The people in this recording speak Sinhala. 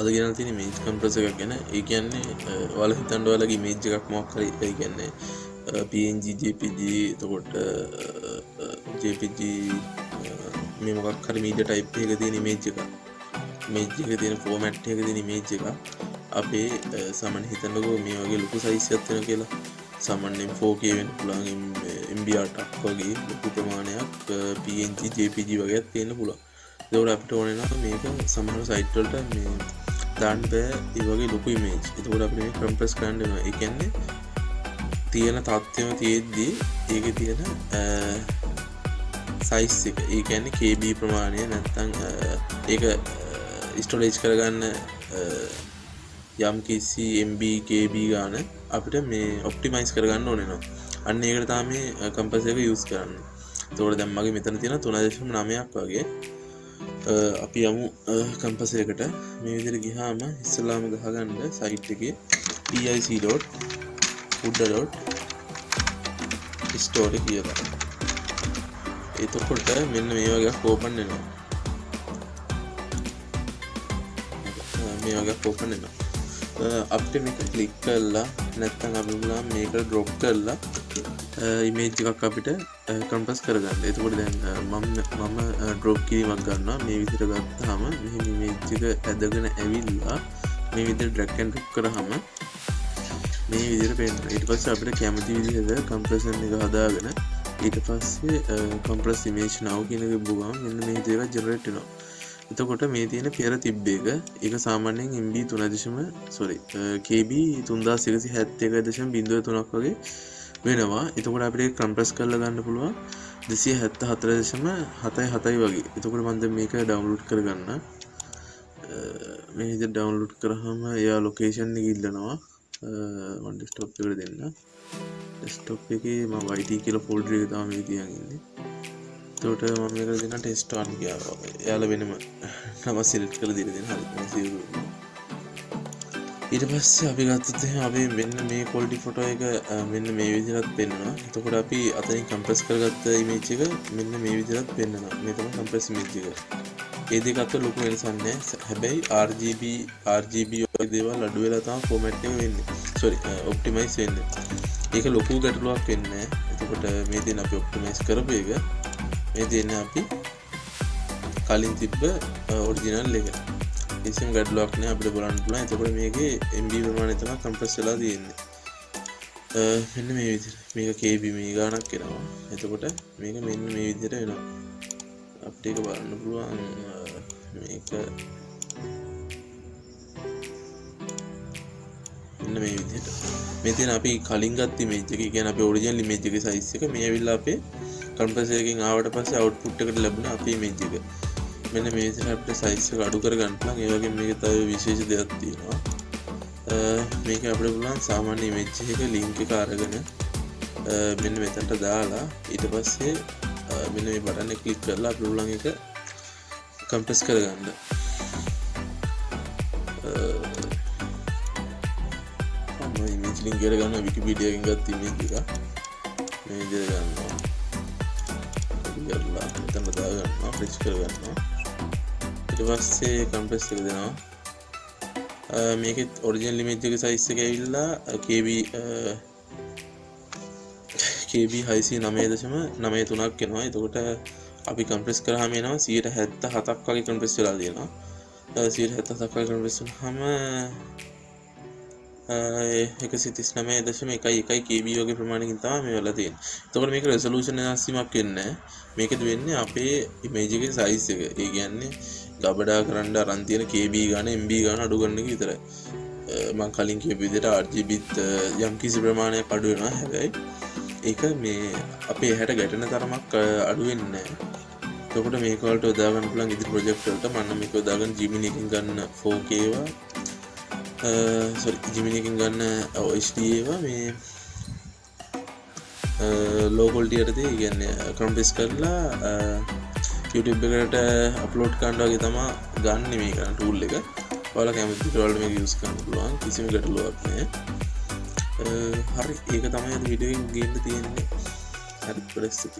අද ගෙනල්ලා තියෙන image compressor එකක් ගැන. ඒ කියන්නේ ඔයාලා හිතන්න ඔයාලගේ image එකක් මොකක් හරි ඒ කියන්නේ PNG JPG එතකොට JPG මේ මොකක් හරි media type එකක තියෙන image එකක්. image එකේ තියෙන format එකක තියෙන image එකක් අපේ සාමාන්‍ය හිතන්නකෝ මේ වගේ ලොකු size එකක් වෙන කියලා. සාමාන්‍යයෙන් 4K වෙන්න පුළුවන් MB 8ක් වගේ ලොකු ප්‍රමාණයක් PNG JPG වගේක් තියෙන්න පුළුවන්. ඒකට අපිට ඕනේ නම් මේක සමහර සයිට් වලට මේ දාන්න බෑ ඒ වගේ ලොකු image. ඒකට අපිට මේක compress කරන්න වෙනවා. ඒ කියන්නේ තියෙන තත්ත්වෙම තියෙද්දි ඒකේ තියෙන size එක. ඒ කියන්නේ KB ප්‍රමාණය නැත්නම් ඒක storage කරගන්න යම් කිසි MB KB ගාන අපිට මේ ඔප්ටිමයිස් කරගන්න ඕනේ නෝ. අන්න ඒකට තමයි මේ කම්පස් එක යූස් කරන්නේ. ඒතකොට දැන් මගේ මෙතන තියෙන 3.9ක් වගේ අපි යමු කම්පස් එකට. මේ විදිහට ගියාම ඉස්සලාම ගහගන්න සයිට් එකේ pic.buddha.store කියලා. එතකොට මෙන්න මේ වගේ ඕපන් වෙනවා. මේ වගේ ඕපන් වෙනවා. අපිට මේක ක්ලික් කරලා නැත්නම් අපි බලන්න මේක ඩ්‍රොප් කරලා ඉමේජ් එකක් අපිට කම්පස් කරගන්න. එතකොට දැන් මම ඩ්‍රොප් කිරීමක් ගන්නවා. මේ විදිහට ගත්තාම මෙහෙම ඉමේජ් එක ඇදගෙන ඇවිල්ලා මේ විදිහට ඩ්‍රැග් ඇන්ඩ් ඩ්‍රොප් කරාම මේ විදිහට පේනවා. ඊට පස්සේ අපිට කැමති විදිහට කම්ප්‍රෙෂන් එක හදාගෙන ඊට පස්සේ compress image now කියන එක බුගාම මෙන්න මේ විදිහට ජෙනරේට් වෙනවා. එතකොට මේ තියෙන පෙර තිබ්බ එක ඒක සාමාන්‍යයෙන් MB 3. KB 3171.03ක් වගේ වෙනවා. එතකොට අපිට compress කරලා ගන්න පුළුවන් 274.77 වගේ. එතකොට මම දැන් මේක ඩවුන්ලෝඩ් කරගන්න. මේ විදිහට ඩවුන්ලෝඩ් කරාම එයා ලොකේෂන් එක ඉල්ලනවා. මම ඩෙස්ක්ටොප් එකට දෙන්න. ඩෙස්ක්ටොප් එකේ මම YT කියලා ෆෝල්ඩර් එක තමයි මේ තියන් ඉන්නේ. එතකොට මම මේක දෙන්න ටෙස්ට් 1 කියලා. එයාලා වෙනම නම සිලෙක්ට් කරලා දීලා දෙන්න. හරි. ඊට පස්සේ අපි ගත්තොත් එහෙනම් අපි මෙන්න මේ quality photo එක මෙන්න මේ විදිහට පෙන්වනවා. එතකොට අපි අතනින් compress කරගත්ත image එක මෙන්න මේ විදිහට පෙන්වනවා. මේ තමයි compress image එක. ඒ දෙක අතර ලොකු වෙනසක් නැහැ. හැබැයි RGB වගේ දේවල් අඩු වෙලා තමයි format එක වෙන්නේ. optimize වෙන්නේ. ඒක ලොකු ගැටලුවක් වෙන්නේ නැහැ. එතකොට මේ දෙන අපි optimize කරපු එක මේ දෙන්නේ අපි කලින් තිබ්බ ඔරිජිනල් එක. කිසිම ගැටලුවක් නැහැ අපිට බලන්න පුළුවන්. එතකොට මේකේ MB ප්‍රමාණය තමයි compress වෙලා තියෙන්නේ. මෙන්න මේ විදිහට. මේක KB මේ ගානක් එනවා. එතකොට මේක මෙන්න මේ විදිහට වෙනවා. අපිට ඒක බලන්න පුළුවන් මේක මෙන්න මේ විදිහට. මේ තියෙන අපි කලින් ගත්ත image එක, කියන්නේ අපේ ඔරිජිනල් image එකේ size එක මේ ඇවිල්ලා අපේ compressor එකකින් ආවට පස්සේ output එකට ලැබුණ අපේ image එක. මෙන්න මේ විදිහට අපිට size එක අඩු කරගන්න පුළුවන්. ඒ වගේම මේකේ තව විශේෂ දෙයක් තියෙනවා. මේක අපිට පුළුවන් සාමාන්‍ය image එකක link එක අරගෙන මෙන්න මෙතනට දාලා ඊට පස්සේ මෙන්න මේ බටන් එක ක්ලික් කරලා අපිට පුළුවන් එක compress කරගන්න. මම image link එක ගන්නවා Wikipedia එකෙන් ගත්ත image එක. මේ විදිහට ගන්නවා. කරලා මෙතන දාගන්නවා, ෆ්‍රෙෂ් කරගන්නවා. ඊට පස්සේ compress එක දෙනවා. මේකේ ඔරිජිනල් image එකේ size එක ඇවිල්ලා KB 609.93ක් එනවා. එතකොට අපි compress කරාම එනවා 77ක් වගේ compress වෙලා තියෙනවා. 77ක් වගේ compress වුනහම 139.11 KB වගේ ප්‍රමාණයකින් තමයි මේ වෙලා තියෙන්නේ. එතකොට මේක resolution වෙනස් වීමක් වෙන්නේ නැහැ. මේකද වෙන්නේ අපේ image එකේ size එක. ඒ කියන්නේ ගබඩා කරන්න අරන් තියෙන KB ගාන MB ගාන අඩු කරන එක විතරයි. මම කලින් කියපු විදිහට RGBත් යම් කිසි ප්‍රමාණයක් අඩු වෙනවා. හැබැයි ඒක මේ අපේ හැට ගැටෙන තරමක් අඩු වෙන්නේ නැහැ. එතකොට මේක වලට යොදා ගන්න පුළුවන් ඉදිරි ප්‍රොජෙක්ට් වලට. මම මේක යොදා ගන්න Gemini එකකින් ගන්න 4K ඒවා Gemini එකකින් ගන්න HD ඒවා මේ low quality එකටදී කියන්නේ compress කරලා YouTube එකට අප්ලෝඩ් කරනවා වගේ තමයි ගන්න මේ කරන tool එක. ඔයාලා කැමති විදිහට මේක use කරන්න පුළුවන්. කිසිම ගැටලුවක් නැහැ. හරි ඒක තමයි අද වීඩියෝ එකෙන් ගේන්න තියෙන්නේ. හරි ප්‍රශ්න